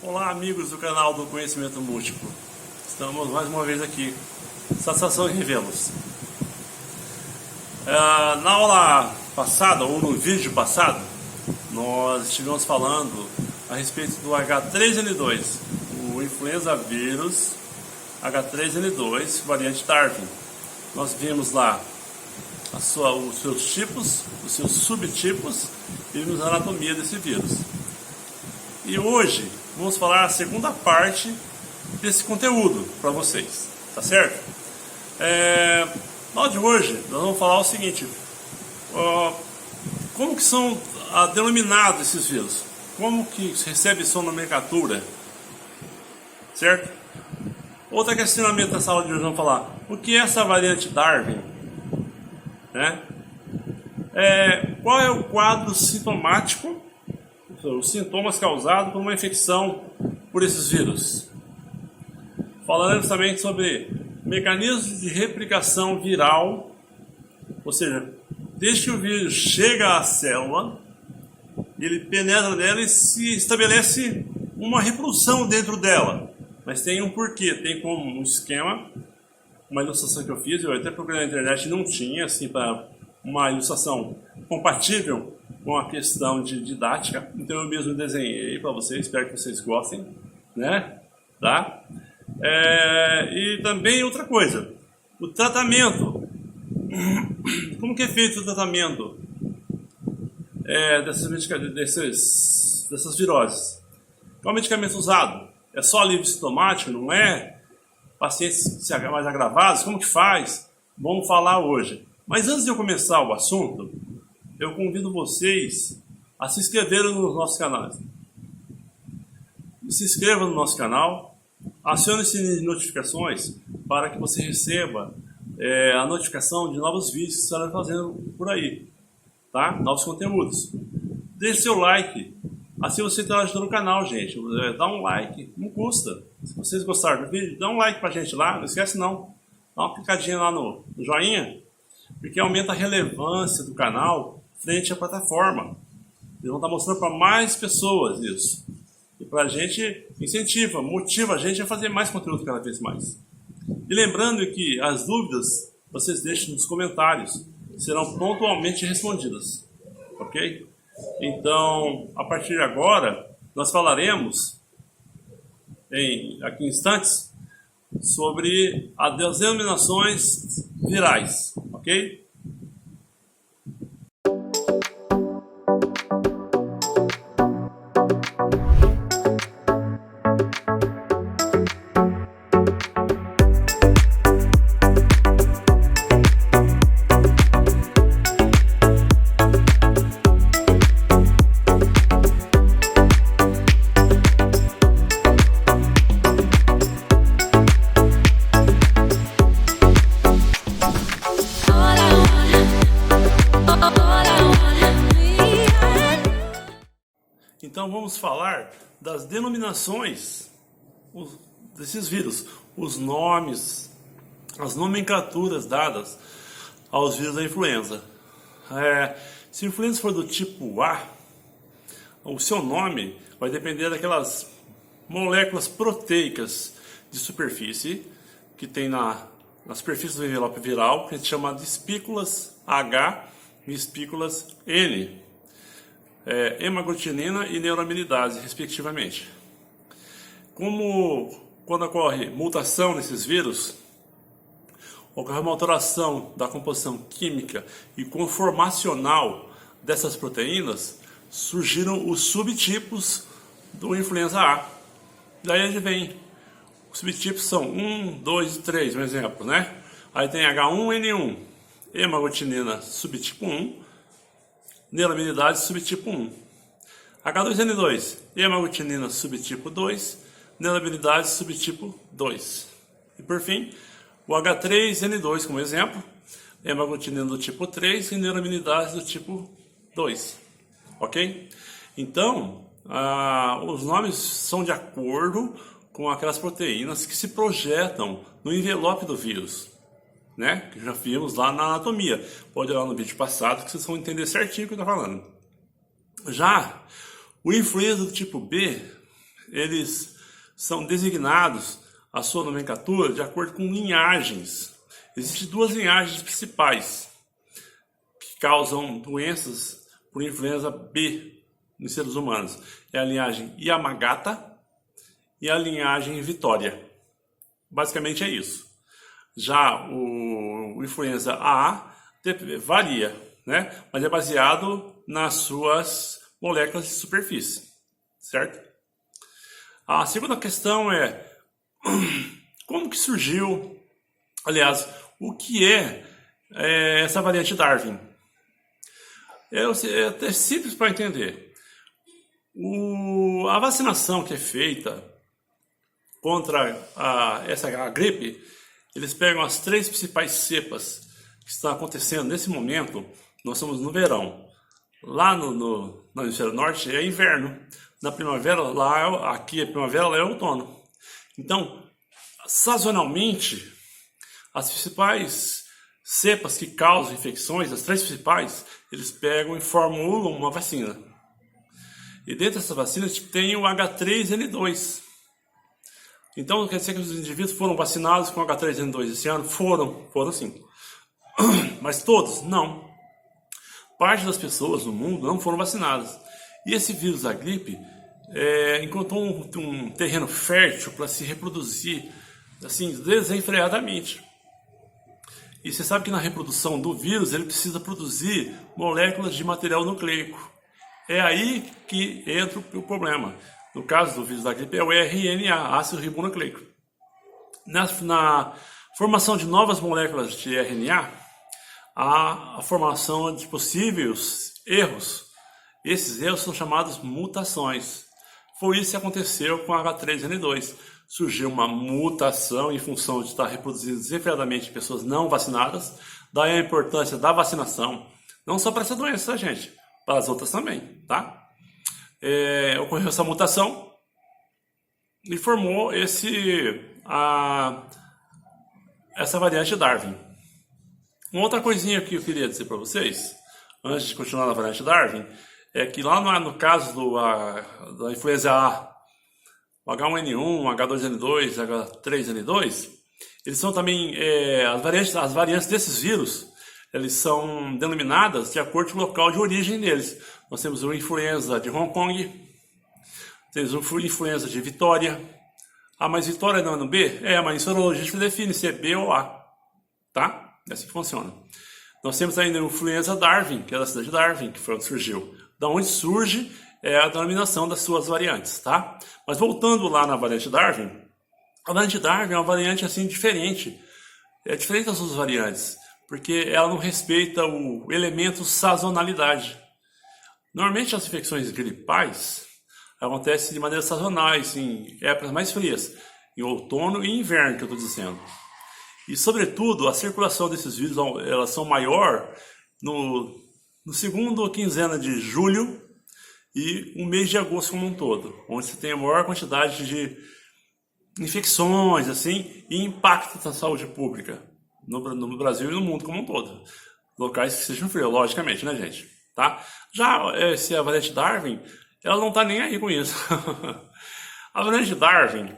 Olá, amigos do canal do Conhecimento Múltiplo. Estamos mais uma vez aqui. Satisfação em revê-los. Na aula passada, ou no vídeo passado, nós estivemos falando a respeito do H3N2, o influenza vírus H3N2, variante Darwin. Nós vimos lá os seus tipos, os seus subtipos e vimos a anatomia desse vírus. E hoje vamos falar a segunda parte desse conteúdo para vocês, tá certo? No áudio de hoje nós vamos falar o seguinte: como que são denominados esses vírus? Como que recebe sua nomenclatura? Certo? Outra questionamento nessa aula de hoje vamos falar: o que é essa variante Darwin? Né? Qual é o quadro sintomático, os sintomas causados por uma infecção por esses vírus? Falaremos também sobre mecanismos de replicação viral, ou seja, desde que o vírus chega à célula, ele penetra nela e se estabelece uma reprodução dentro dela. Mas tem um porquê, tem como um esquema, uma ilustração que eu fiz, eu até procurei na internet, não tinha, assim, para uma ilustração compatível com a questão de didática, então eu mesmo desenhei para vocês, espero que vocês gostem, né? Tá? E também outra coisa, o tratamento. Como que é feito o tratamento dessas viroses? Qual é o medicamento usado? É só alívio sintomático, não é? Pacientes mais agravados, como que faz? Vamos falar hoje. Mas antes de eu começar o assunto, eu convido vocês a se inscreverem nos nossos canais. Se inscreva no nosso canal, acione o sininho de notificações para que você receba a notificação de novos vídeos que estarão fazendo por aí, tá? Novos conteúdos. Deixe seu like, assim você está ajudando o canal, gente. Dá um like, não custa. Se vocês gostaram do vídeo, dá um like pra gente lá, não esquece não. Dá uma clicadinha lá no joinha, porque aumenta a relevância do canal frente à plataforma. Eles vão estar mostrando para mais pessoas isso. E para a gente incentiva, motiva a gente a fazer mais conteúdo cada vez mais. E lembrando que as dúvidas vocês deixem nos comentários, serão pontualmente respondidas. Ok? Então, a partir de agora, nós falaremos, aqui em instantes, sobre as denominações virais. Ok? Então vamos falar das denominações desses vírus, os nomes, as nomenclaturas dadas aos vírus da influenza. Se a influenza for do tipo A, o seu nome vai depender daquelas moléculas proteicas de superfície que tem na superfície do envelope viral, que a gente chama de espículas H e espículas N. Hemaglutinina e neuraminidase, respectivamente. Quando ocorre mutação nesses vírus, ocorre uma alteração da composição química e conformacional dessas proteínas, surgiram os subtipos do influenza A. Daí a gente vem, os subtipos são 1, 2 e 3, um exemplo, né? Aí tem H1N1, hemaglutinina subtipo 1, neuraminidase subtipo 1. H2N2, hemaglutinina subtipo 2, neuraminidase subtipo 2. E por fim, o H3N2 como exemplo, hemaglutinina do tipo 3 e neuraminidase do tipo 2. Ok? Então, os nomes são de acordo com aquelas proteínas que se projetam no envelope do vírus, né? Que já vimos lá na anatomia. Pode olhar no vídeo passado que vocês vão entender certinho o que eu estou falando. Já o influenza do tipo B eles são designados a sua nomenclatura de acordo com linhagens. Existem duas linhagens principais que causam doenças por influenza B nos seres humanos. É a linhagem Yamagata e a linhagem Vitória. Basicamente é isso. Já o influenza A varia, né? Mas é baseado nas suas moléculas de superfície, certo? A segunda questão é como que surgiu, aliás, o que é essa variante Darwin? É até simples para entender. A vacinação que é feita contra a gripe, eles pegam as 3 principais cepas que estão acontecendo nesse momento. Nós estamos no verão. Lá no hemisfério norte é inverno. Na primavera, aqui é primavera, lá é outono. Então, sazonalmente, as principais cepas que causam infecções, as 3 principais, eles pegam e formulam uma vacina. E dentro dessa vacina tem o H3N2. Então, quer dizer que os indivíduos foram vacinados com H3N2 esse ano? Foram sim. Mas todos? Não. Parte das pessoas no mundo não foram vacinadas. E esse vírus da gripe encontrou um terreno fértil para se reproduzir assim, desenfreadamente. E você sabe que na reprodução do vírus ele precisa produzir moléculas de material nucleico. É aí que entra o problema. No caso do vírus da gripe é o RNA, ácido ribonucleico. Na formação de novas moléculas de RNA, há a formação de possíveis erros. Esses erros são chamados mutações. Foi isso que aconteceu com a H3N2. Surgiu uma mutação em função de estar reproduzindo desenfreadamente pessoas não vacinadas. Daí a importância da vacinação, não só para essa doença, gente, para as outras também, tá? Ocorreu essa mutação e formou essa variante Darwin. Uma outra coisinha que eu queria dizer para vocês, antes de continuar na variante Darwin, é que lá no caso da influenza A, o H1N1, H2N2, H3N2, eles são também, as variantes desses vírus, eles são denominadas de acordo com o local de origem deles. Nós temos o influenza de Hong Kong, temos o influenza de Vitória. Ah, mas Vitória não é no B? Mas em sorologista define se é B ou A, tá? É assim que funciona. Nós temos ainda o influenza Darwin, que é da cidade de Darwin, que foi onde surgiu. Da onde surge a denominação das suas variantes, tá? Mas voltando lá na variante Darwin, a variante Darwin é uma variante assim diferente. É diferente das outras variantes, porque ela não respeita o elemento sazonalidade. Normalmente as infecções gripais acontecem de maneira sazonal, em épocas mais frias, em outono e inverno, que eu estou dizendo. E, sobretudo, a circulação desses vírus elas são maior no segundo quinzena de julho e o mês de agosto como um todo, onde você tem a maior quantidade de infecções assim, e impacto na saúde pública no Brasil e no mundo como um todo. Locais que sejam frios, logicamente, né, gente? Tá? Já a variante Darwin, ela não está nem aí com isso. A variante Darwin,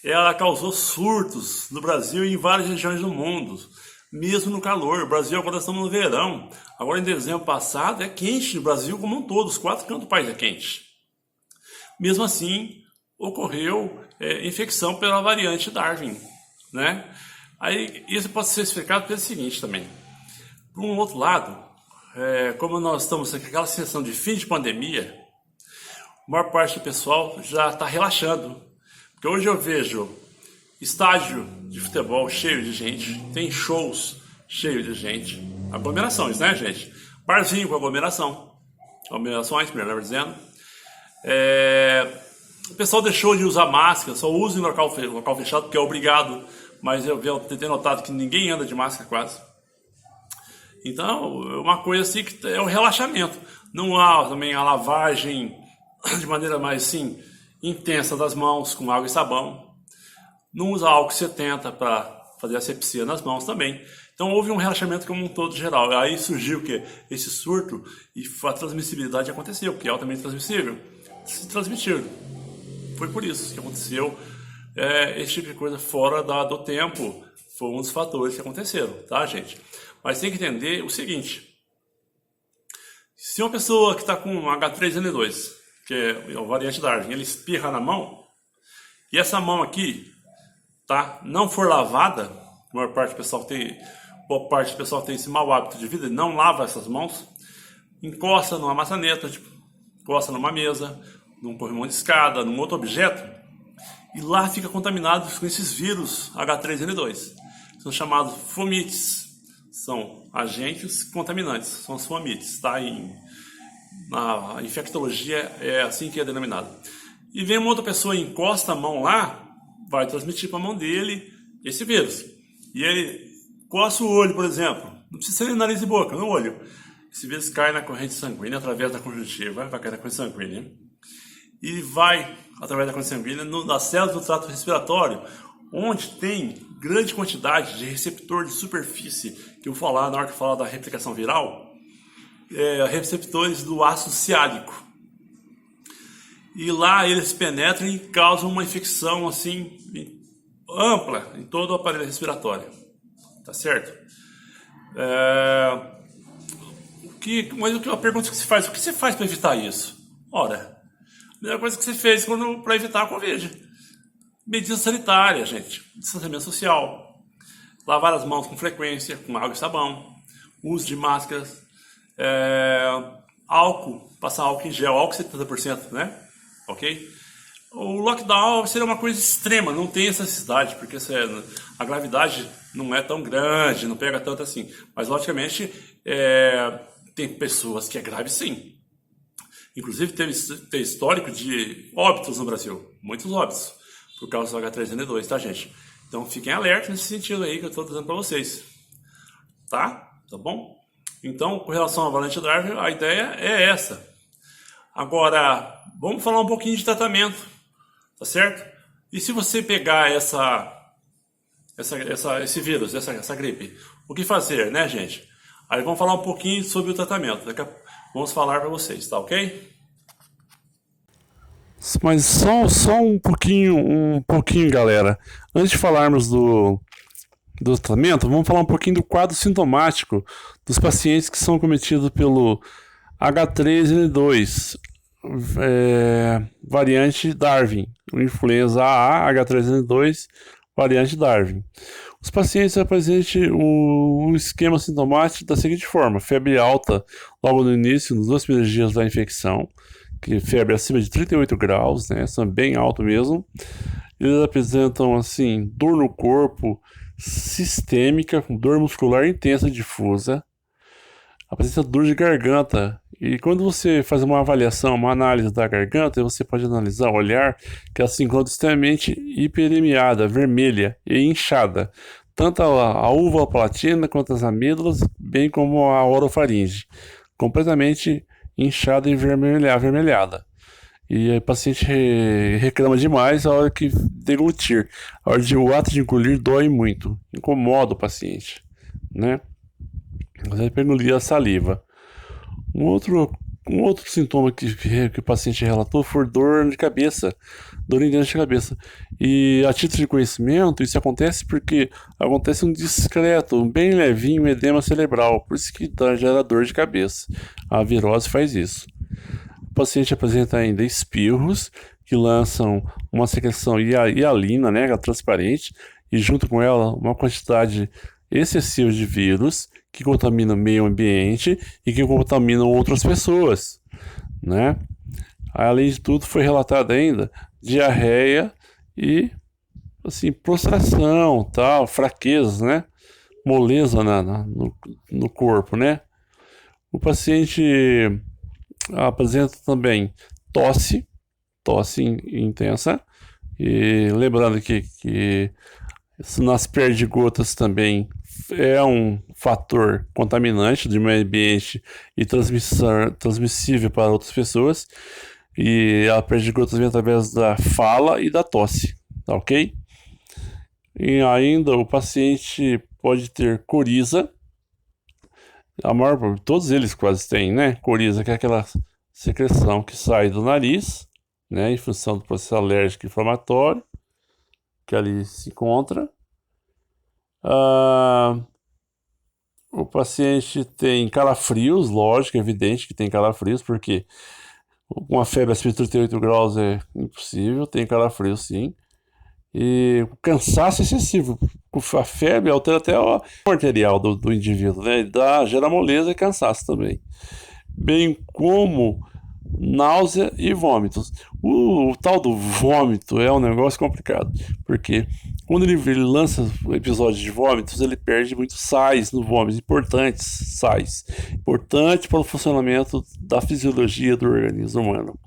ela causou surtos no Brasil e em várias regiões do mundo, mesmo no calor. O Brasil agora estamos no verão. Agora em dezembro passado é quente no Brasil como um todo, os 4 cantos do país é quente. Mesmo assim, ocorreu infecção pela variante Darwin, né? Aí isso pode ser explicado pelo seguinte também. Por um outro lado, como nós estamos naquela situação de fim de pandemia, a maior parte do pessoal já está relaxando. Porque hoje eu vejo estádio de futebol cheio de gente, tem shows cheio de gente, aglomerações, né, gente? Barzinho com aglomerações, melhor dizendo. O pessoal deixou de usar máscara, só usa em local fechado porque é obrigado, mas eu tenho notado que ninguém anda de máscara quase. Então, é uma coisa assim que é o relaxamento. Não há também a lavagem de maneira mais assim intensa das mãos com água e sabão. Não usa álcool 70 para fazer asepsia nas mãos também. Então houve um relaxamento como um todo geral. Aí surgiu esse surto e a transmissibilidade aconteceu, porque é altamente transmissível. Se transmitiram. foi por isso que aconteceu esse tipo de coisa fora do tempo. Foi um dos fatores que aconteceram, tá, gente? Mas tem que entender o seguinte. Se uma pessoa que está com H3N2, que é a variante Darwin, ele espirra na mão, e essa mão aqui, tá, não for lavada, a maior parte do pessoal boa parte do pessoal tem esse mau hábito de vida, não lava essas mãos, encosta numa maçaneta, encosta numa mesa, num corrimão de escada, num outro objeto, e lá fica contaminado com esses vírus H3N2. São chamados fomites. São agentes contaminantes, são os fomites, tá? Na infectologia é assim que é denominado. E vem uma outra pessoa e encosta a mão lá, vai transmitir para a mão dele esse vírus. E ele coça o olho, por exemplo, não precisa ser nariz e boca, no olho. Esse vírus cai na corrente sanguínea através da conjuntiva, vai cair na corrente sanguínea. E vai, através da corrente sanguínea, nas células do trato respiratório, onde tem grande quantidade de receptor de superfície, que eu vou falar na hora que eu falar da replicação viral, receptores do ácido ciálico. E lá eles penetram e causam uma infecção assim ampla em todo o aparelho respiratório. Tá certo? Mas a pergunta que se faz, o que você faz para evitar isso? Ora, a primeira coisa que você fez para evitar a Covid. Medidas sanitárias, gente. Distanciamento social. Lavar as mãos com frequência, com água e sabão. Uso de máscaras. Álcool. Passar álcool em gel. Álcool 70%, né? Ok? O lockdown seria uma coisa extrema. Não tem essa necessidade, porque a gravidade não é tão grande, não pega tanto assim. Mas, logicamente, tem pessoas que é grave sim. Inclusive, tem histórico de óbitos no Brasil. Muitos óbitos. Por causa do H3N2, tá, gente? Então, fiquem alerta nesse sentido aí que eu estou dizendo para vocês. Tá? Tá bom? Então, com relação à variante Darwin, a ideia é essa. Agora, vamos falar um pouquinho de tratamento. Tá certo? E se você pegar esse vírus, essa gripe, o que fazer, né, gente? Aí vamos falar um pouquinho sobre o tratamento. Vamos falar para vocês, tá ok? Mas só um pouquinho, galera. Antes de falarmos do tratamento, vamos falar um pouquinho do quadro sintomático dos pacientes que são cometidos pelo H3N2, variante Darwin, influenza A, H3N2, variante Darwin. Os pacientes apresentam o esquema sintomático da seguinte forma: febre alta logo no início, nos 2 primeiros dias da infecção, que febre acima de 38 graus, né? São bem alto mesmo. Eles apresentam, assim, dor no corpo sistêmica, com dor muscular intensa difusa. Apresenta dor de garganta. E quando você faz uma avaliação, uma análise da garganta, você pode analisar, olhar que ela se encontra extremamente hiperemiada, vermelha e inchada. Tanto a úvula palatina quanto as amígdalas, bem como a orofaringe. Completamente inchada e avermelhada. E o paciente reclama demais a hora que deglutir. O ato de engolir dói muito, incomoda o paciente, né? Você engolir a saliva. Um outro sintoma que o paciente relatou foi dor de cabeça, dor em dentro de cabeça. E a título de conhecimento, isso acontece porque acontece um discreto, um bem levinho edema cerebral, por isso que gera dor de cabeça. A virose faz isso. O paciente apresenta ainda espirros, que lançam uma secreção hialina, né, transparente, e junto com ela uma quantidade excessiva de vírus que contaminam o meio ambiente e que contaminam outras pessoas, né? Além de tudo, foi relatado ainda diarreia e, assim, prostração, tal, fraqueza, né? Moleza no corpo, né? O paciente apresenta também tosse intensa, e lembrando que nas perdigotas também é um fator contaminante do meio ambiente e transmissível para outras pessoas. E a perdigotas vem através da fala e da tosse, tá ok? E ainda o paciente pode ter coriza. Todos eles quase têm, né? Coriza, que é aquela secreção que sai do nariz, né, em função do processo alérgico e inflamatório que ali se encontra. O paciente tem calafrios, lógico, é evidente que tem calafrios, porque uma febre acima de 38 graus é impossível, tem calafrio sim. E o cansaço excessivo, a febre altera até o arterial do indivíduo, né? Gera moleza e cansaço também. Bem como náusea e vômitos. O tal do vômito é um negócio complicado, porque quando ele lança o episódio de vômitos, ele perde muitos sais no vômito, importantes sais, importante para o funcionamento da fisiologia do organismo humano.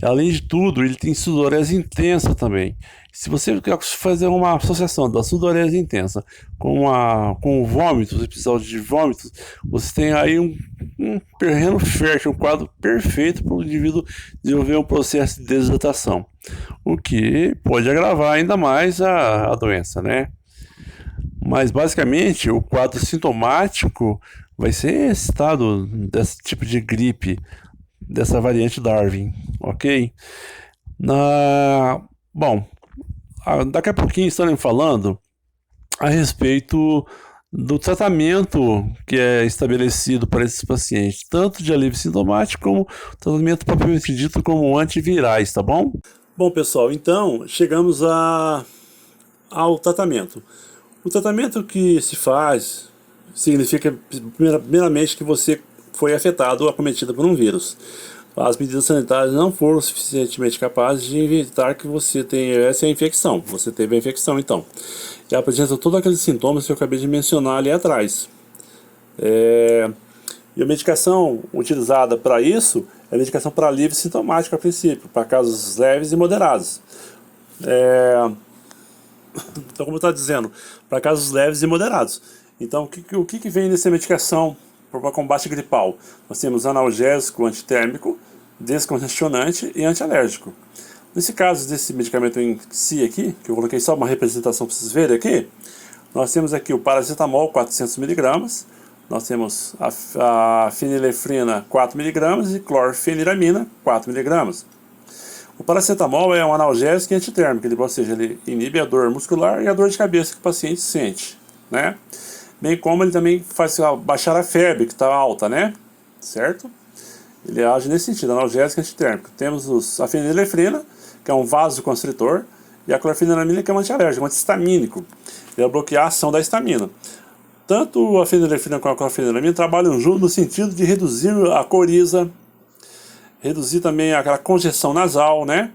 Além de tudo, ele tem sudorese intensa também. Se você quer fazer uma associação da sudorese intensa com vômitos, episódios de vômitos, você tem aí um terreno fértil, um quadro perfeito para o indivíduo desenvolver um processo de desidratação, o que pode agravar ainda mais a doença, né? Mas basicamente o quadro sintomático vai ser esse estado desse tipo de gripe, dessa variante Darwin, ok? Bom, daqui a pouquinho estaremos falando a respeito do tratamento que é estabelecido para esses pacientes, tanto de alívio sintomático como tratamento propriamente dito como antivirais, tá bom? Bom, pessoal, então chegamos ao tratamento. O tratamento que se faz significa, primeiramente, que você foi afetado ou acometido por um vírus. As medidas sanitárias não foram suficientemente capazes de evitar que você tenha essa infecção. Você teve a infecção, então. E apresenta todos aqueles sintomas que eu acabei de mencionar ali atrás. E a medicação utilizada para isso é a medicação para alívio sintomático a princípio, para casos leves e moderados. Então, como eu estava dizendo, para casos leves e moderados. Então, o que vem nessa medicação para combate gripal? Nós temos analgésico, antitérmico, descongestionante e antialérgico. Nesse caso desse medicamento em si aqui, que eu coloquei só uma representação para vocês verem aqui, nós temos aqui o paracetamol 400mg, nós temos a fenilefrina 4mg e clorfeniramina 4mg. O paracetamol é um analgésico e antitérmico, ou seja, ele inibe a dor muscular e a dor de cabeça que o paciente sente, né? Bem como ele também faz baixar a febre que está alta, né? Certo? Ele age nesse sentido, analgésico e antitérmico. Temos a fenilefrina, que é um vasoconstritor, e a clorfeniramina, que é um antialérgico, um antihistamínico. Ele vai bloquear a ação da histamina. Tanto a fenilefrina como a clorfeniramina trabalham juntos no sentido de reduzir a coriza, reduzir também aquela congestão nasal, né?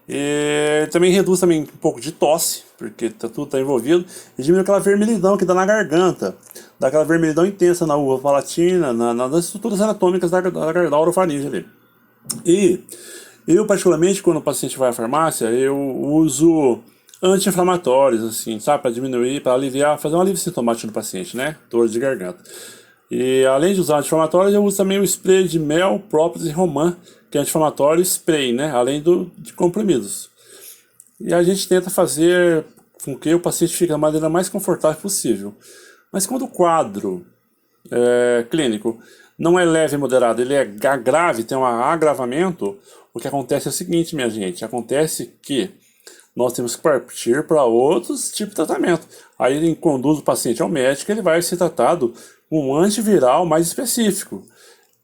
E também reduz também um pouco de tosse, porque tudo está envolvido, e diminui aquela vermelhidão que dá na garganta, dá aquela vermelhidão intensa na uva palatina, nas estruturas anatômicas da orofaringe ali. E eu, particularmente, quando o paciente vai à farmácia, eu uso anti-inflamatórios, assim, sabe, para diminuir, para aliviar, fazer um alívio sintomático no paciente, né? Dor de garganta. E além de usar anti-inflamatórios, eu uso também o spray de mel, própolis e romã, que é anti-inflamatório spray, né? Além de comprimidos. E a gente tenta fazer com que o paciente fique da maneira mais confortável possível. Mas quando o quadro clínico não é leve e moderado, ele é grave, tem um agravamento, o que acontece é o seguinte, minha gente, acontece que nós temos que partir para outros tipos de tratamento. Aí ele conduz o paciente ao médico, ele vai ser tratado com um antiviral mais específico,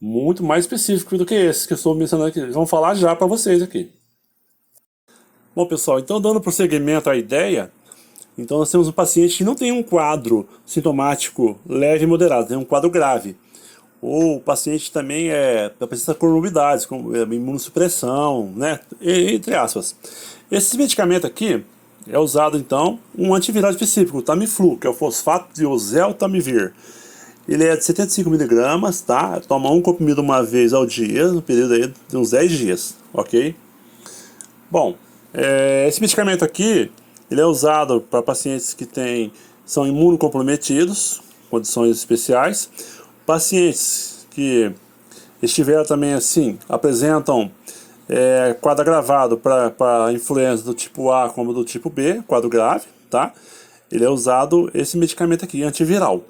muito mais específico do que esse que eu estou mencionando aqui. Vamos falar já para vocês aqui. Bom, pessoal, então dando prosseguimento à ideia, então nós temos um paciente que não tem um quadro sintomático leve e moderado, tem um quadro grave. Ou o paciente também apresenta comorbidades, como imunossupressão, né, entre aspas. Esse medicamento aqui é usado, então, um antiviral específico, o Tamiflu, que é o fosfato de oseltamivir. Ele é de 75mg, tá? Toma um comprimido uma vez ao dia, no período aí de uns 10 dias, ok? Bom, esse medicamento aqui, ele é usado para pacientes que são imunocomprometidos, condições especiais, pacientes que estiveram também assim, apresentam quadro agravado para influenza do tipo A como do tipo B, quadro grave, tá? Ele é usado, esse medicamento aqui, antiviral.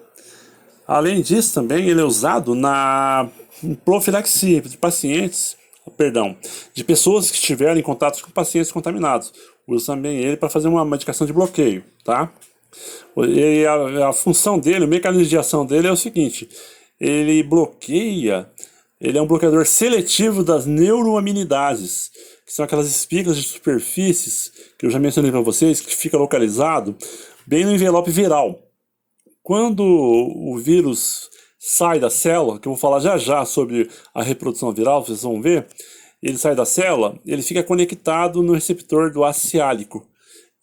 Além disso, também ele é usado na profilaxia de pacientes perdão, de pessoas que estiveram em contato com pacientes contaminados. Usa também ele para fazer uma medicação de bloqueio, tá? E a função dele, o mecanismo de ação dele é o seguinte: ele bloqueia, ele é um bloqueador seletivo das neuroaminidases, que são aquelas espigas de superfícies que eu já mencionei para vocês, que fica localizado bem no envelope viral. Quando o vírus sai da célula, que eu vou falar já já sobre a reprodução viral, vocês vão ver, ele sai da célula, ele fica conectado no receptor do ácido siálico,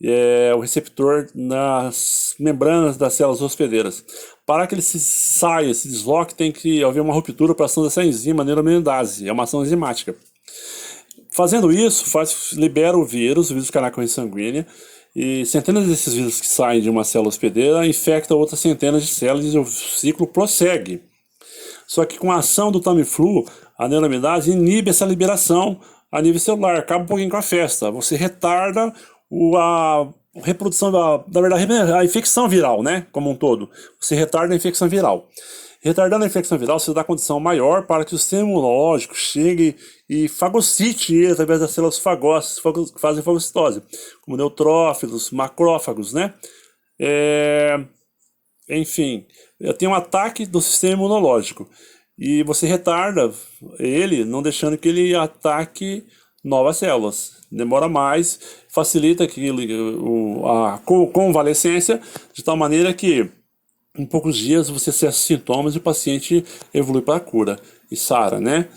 é o receptor nas membranas das células hospedeiras. Para que ele saia, se desloque, tem que haver uma ruptura para a ação dessa enzima, neuraminidase, é uma ação enzimática. Fazendo isso, libera o vírus fica na corrente sanguínea, e centenas desses vírus que saem de uma célula hospedeira infectam outras centenas de células e o ciclo prossegue. Só que com a ação do Tamiflu, a neuraminidase inibe essa liberação a nível celular, acaba um pouquinho com a festa. Você retarda a reprodução, na verdade, a infecção viral, né, como um todo. Você retarda a infecção viral. Retardando a infecção viral, você dá condição maior para que o sistema imunológico chegue e fagocite ele através das células fagócitas que fazem fagocitose, como neutrófilos, macrófagos, né? Enfim, tem um ataque do sistema imunológico e você retarda ele, não deixando que ele ataque novas células. Demora mais, facilita a convalescência, de tal maneira que em poucos dias você cessa os sintomas e o paciente evolui para a cura e sara, né?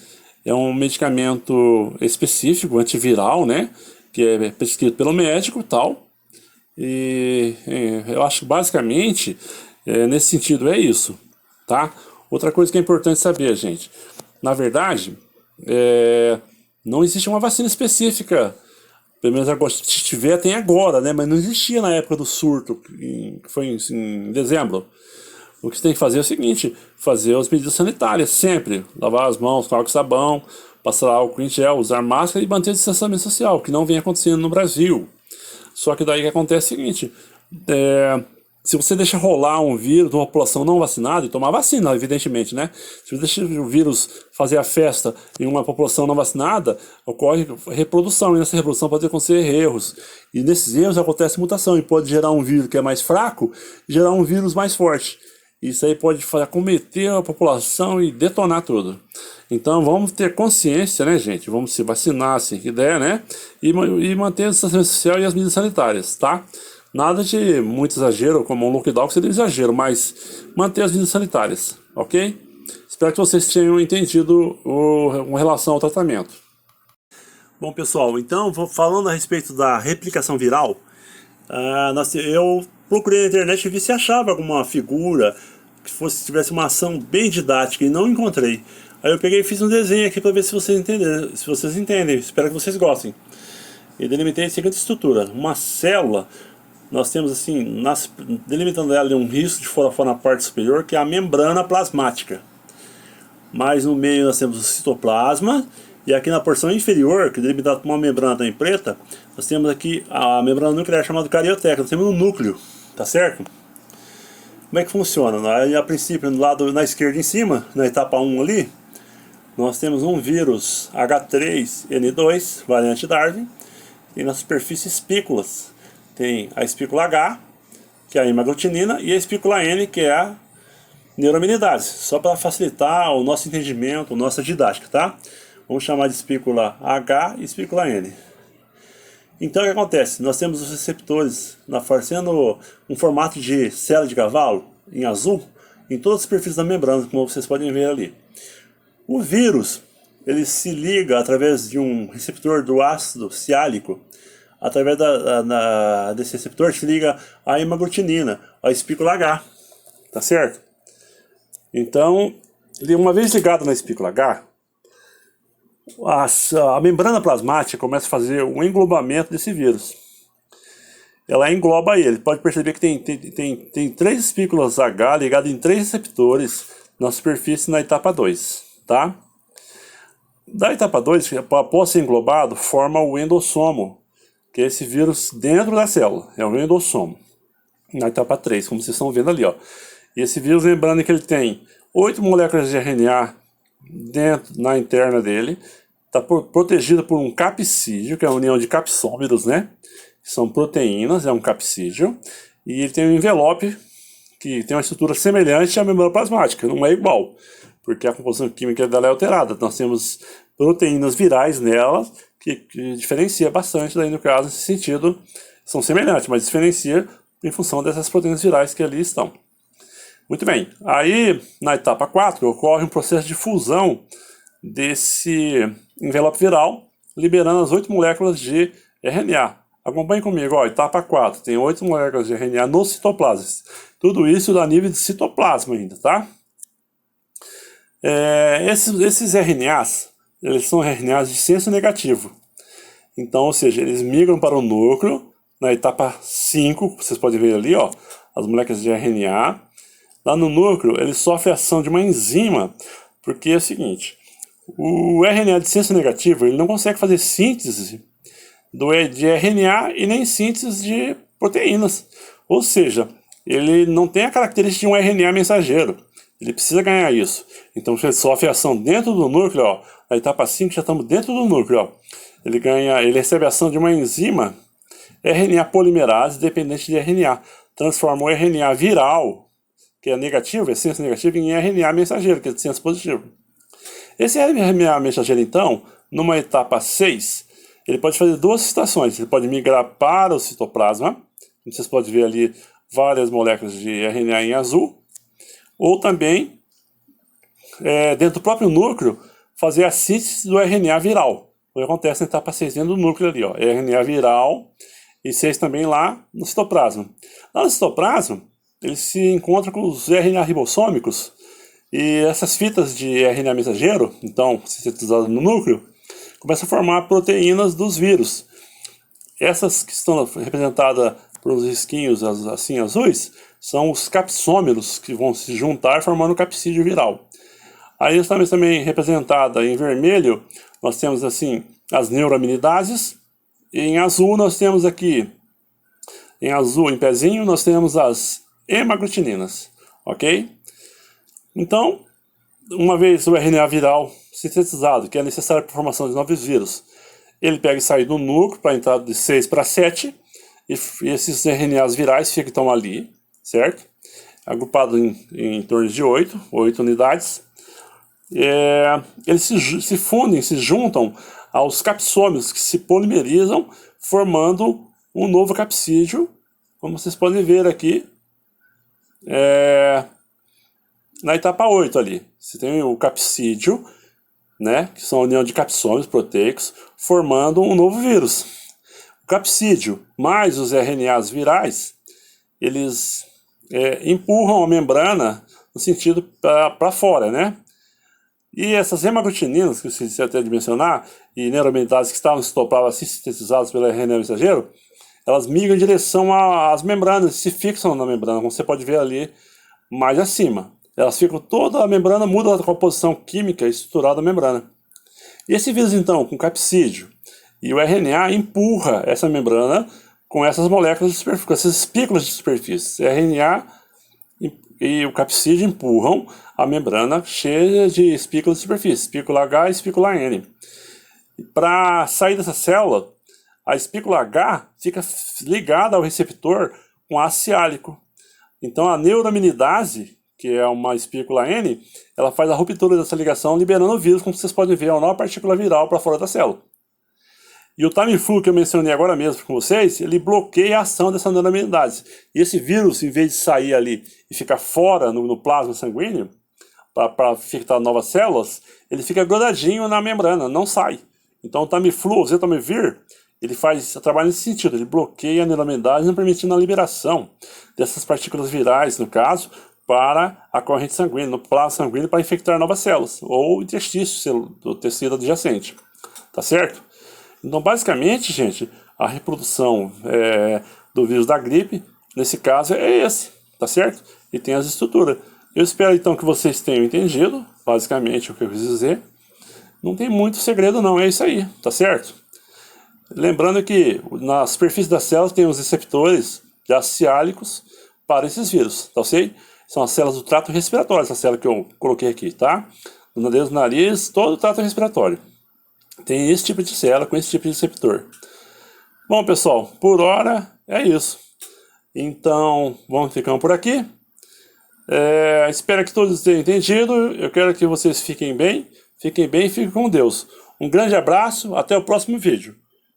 É um medicamento específico, antiviral, né? Que é prescrito pelo médico e tal. E eu acho que basicamente, nesse sentido, é isso, tá? Outra coisa que é importante saber, gente. Na verdade, não existe uma vacina específica. Pelo menos agora, se tiver, tem agora, né? Mas não existia na época do surto, que foi em dezembro. O que você tem que fazer é o seguinte: fazer as medidas sanitárias sempre. Lavar as mãos com água e sabão, passar álcool em gel, usar máscara e manter o distanciamento social, que não vem acontecendo no Brasil. Só que daí que acontece é o seguinte: se você deixa rolar um vírus numa população não vacinada, e tomar vacina, evidentemente, né? Se você deixa o vírus fazer a festa em uma população não vacinada, ocorre reprodução, e nessa reprodução pode acontecer erros. E nesses erros acontece mutação, e pode gerar um vírus que é mais fraco e gerar um vírus mais forte. Isso aí pode acometer a população e detonar tudo. Então vamos ter consciência, né, gente? Vamos se vacinar assim que der, né? E manter o distanciamento social e as medidas sanitárias, tá? Nada de muito exagero, como um lockdown, que seria exagero, mas manter as medidas sanitárias, ok? Espero que vocês tenham entendido com relação ao tratamento. Bom, pessoal, então, falando a respeito da replicação viral, eu procurei na internet e vi se achava alguma figura que tivesse uma ação bem didática e não encontrei. Aí eu peguei e fiz um desenho aqui para ver se vocês entendem. Espero que vocês gostem. E delimitei a seguinte estrutura: uma célula, nós temos assim, delimitando ela um risco de fora a fora na parte superior, que é a membrana plasmática. Mas no meio nós temos o citoplasma, e aqui na porção inferior, que é delimitada por uma membrana também preta, nós temos aqui a membrana nuclear chamada carioteca, nós temos um núcleo, tá certo? Como é que funciona? A princípio, na esquerda em cima, na etapa 1 ali, nós temos um vírus H3N2, variante Darwin, e na superfície espículas. Tem a espícula H, que é a hemaglutinina, e a espícula N, que é a neuraminidase, só para facilitar o nosso entendimento, a nossa didática, tá? Vamos chamar de espícula H e espícula N. Então o que acontece? Nós temos os receptores sendo um formato de célula de cavalo, em azul, em todas as superfícies da membrana, como vocês podem ver ali. O vírus, ele se liga através de um receptor do ácido siálico. Através desse receptor se liga a hemaglutinina, a espícula H, tá certo? Então, uma vez ligado na espícula H, a membrana plasmática começa a fazer um englobamento desse vírus. Ela engloba ele. Pode perceber que tem 3 espículas H ligadas em 3 receptores na superfície na etapa 2, tá? Da etapa 2, após ser englobado, forma o endossomo, que é esse vírus dentro da célula, é o endossomo. Na etapa 3, como vocês estão vendo ali, ó. E esse vírus, lembrando que ele tem 8 moléculas de RNA na interna dele, está protegida por um capsídeo, que é a união de capsômeros, né? Que são proteínas, é um capsídeo. E ele tem um envelope que tem uma estrutura semelhante à membrana plasmática, não é igual, porque a composição química dela é alterada. Nós temos proteínas virais nela, que diferencia bastante, daí no caso, nesse sentido, são semelhantes, mas diferencia em função dessas proteínas virais que ali estão. Muito bem, aí na etapa 4 ocorre um processo de fusão desse envelope viral, liberando as 8 moléculas de RNA. Acompanhe comigo, ó, etapa 4, tem 8 moléculas de RNA nos citoplasmas. Tudo isso dá nível de citoplasma ainda, tá? Esses RNAs, eles são RNAs de senso negativo. Então, ou seja, eles migram para o núcleo, na etapa 5, vocês podem ver ali, ó, as moléculas de RNA. Lá no núcleo, ele sofre a ação de uma enzima, porque é o seguinte, o RNA de senso negativo, ele não consegue fazer síntese de RNA e nem síntese de proteínas. Ou seja, ele não tem a característica de um RNA mensageiro. Ele precisa ganhar isso. Então, ele sofre a ação dentro do núcleo, ó, na etapa 5 já estamos dentro do núcleo, ó. Ele recebe a ação de uma enzima RNA polimerase dependente de RNA. Transforma o RNA viral, que é negativo, é senso negativo, em RNA mensageiro, que é de senso positivo. Esse RNA mensageiro, então, numa etapa 6, ele pode fazer duas situações. Ele pode migrar para o citoplasma, como vocês podem ver ali, várias moléculas de RNA em azul, ou também, dentro do próprio núcleo, fazer a síntese do RNA viral. O que acontece na etapa 6 dentro do núcleo ali, ó, RNA viral, e 6 também lá no citoplasma. Lá no citoplasma, ele se encontra com os RNA ribossômicos, e essas fitas de RNA mensageiro, então, sintetizadas no núcleo, começam a formar proteínas dos vírus. Essas que estão representadas por uns risquinhos assim azuis, são os capsômeros que vão se juntar formando o capsídeo viral. Aí também representada em vermelho, nós temos assim as neuraminidases, e em azul nós temos aqui, em pezinho, nós temos as hemaglutininas, ok? Então, uma vez o RNA viral sintetizado, que é necessário para a formação de novos vírus, ele pega e sai do núcleo para entrar de 6 para 7, e esses RNAs virais ficam ali, certo? Agrupado em torno de 8 unidades. Eles se fundem, se juntam aos capsômeros que se polimerizam, formando um novo capsídeo, como vocês podem ver aqui, na etapa 8 ali. Você tem o capsídeo, né, que são a união de capsômeros proteicos, formando um novo vírus. O capsídeo mais os RNAs virais, eles empurram a membrana no sentido para fora, né? E essas hemaglutininas, que eu esqueci até de mencionar, e neuraminidases que estavam no citoplasma assim sintetizadas pelo RNA mensageiro, elas migram em direção às membranas, se fixam na membrana, como você pode ver ali mais acima. Elas ficam, toda a membrana muda a composição química e estrutural da membrana. E esse vírus, então, com capsídeo e o RNA empurra essa membrana com essas moléculas de superfície, com essas espículas de superfície. RNA e o capsídeo empurram a membrana cheia de espículas de superfície, espícula H e espícula N. Para sair dessa célula, a espícula H fica ligada ao receptor com ácido siálico. Então a neuraminidase, que é uma espícula N, ela faz a ruptura dessa ligação, liberando o vírus, como vocês podem ver, é uma nova partícula viral para fora da célula. E o Tamiflu, que eu mencionei agora mesmo com vocês, ele bloqueia a ação dessa neuraminidase. E esse vírus, em vez de sair ali e ficar fora no plasma sanguíneo, para infectar novas células, ele fica grudadinho na membrana, não sai. Então o Tamiflu, o Zetomivir, ele trabalha nesse sentido, ele bloqueia a neuraminidase, não permitindo a liberação dessas partículas virais, no caso, para a corrente sanguínea, no plasma sanguíneo, para infectar novas células, ou interstício do tecido adjacente. Tá certo? Então, basicamente, gente, a reprodução do vírus da gripe, nesse caso, é esse, tá certo? E tem as estruturas. Eu espero, então, que vocês tenham entendido, basicamente, o que eu quis dizer. Não tem muito segredo, não, é isso aí, tá certo? Lembrando que na superfície das células tem os receptores de ácidos siálicos para esses vírus, tá ok? São as células do trato respiratório, essa célula que eu coloquei aqui, tá? No dedo do nariz, todo o trato respiratório. tem esse tipo de célula com esse tipo de receptor. Bom, pessoal, por hora é isso. Então, vamos ficando por aqui. Espero que todos tenham entendido. Eu quero que vocês fiquem bem e fiquem com Deus. Um grande abraço, até o próximo vídeo.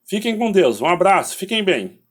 Fiquem com Deus, um abraço, fiquem bem.